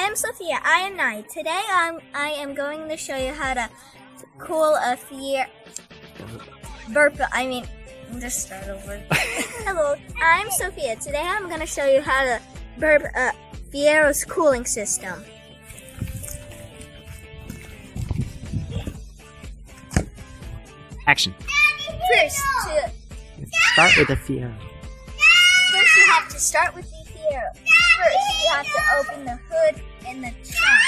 am Sophia. I am 9. Today I am going to show you how to cool a just start over. Hello, I'm Sophia. Today I'm going to show you how to burp Fiero's cooling system. Action. First, Start with the Fiero. First, you have to start with the Fiero. First, you have to open the hood and the trunk.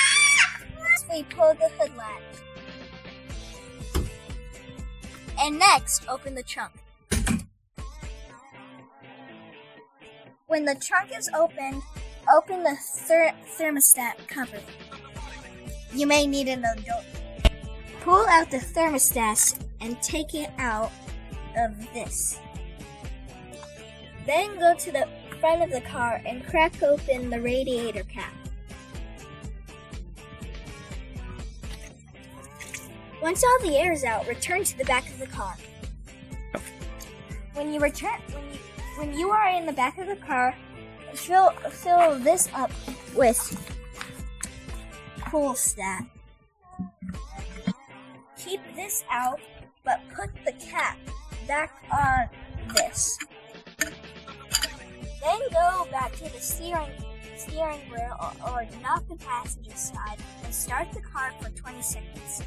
Next, we pull the hood latch. And next, open the trunk. When the trunk is opened, open the thermostat cover. You may need an adult. Pull out the thermostat and take it out of this. Then go to the front of the car and crack open the radiator cap. Once all the air is out, return to the back of the car. When you are in the back of the car, fill this up with cool stat. Keep this out, but put the cap back on this. Then go back to the steering wheel or knock the passenger side and start the car for 20 seconds.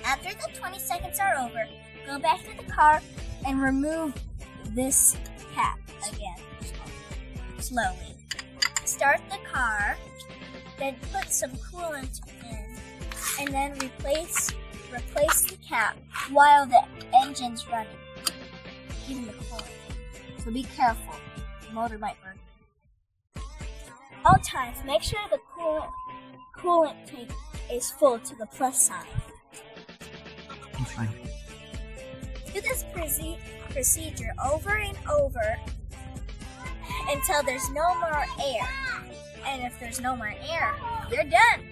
After the 20 seconds are over, go back to the car and remove this cap again, slowly. Start the car, then put some coolant in, and then replace the cap while the engine's running. Even the coolant. So be careful. The motor might burn. All times, make sure the coolant tank is full to the plus sign. It's fine. Do this procedure over and over until there's no more air. And if there's no more air, you're done.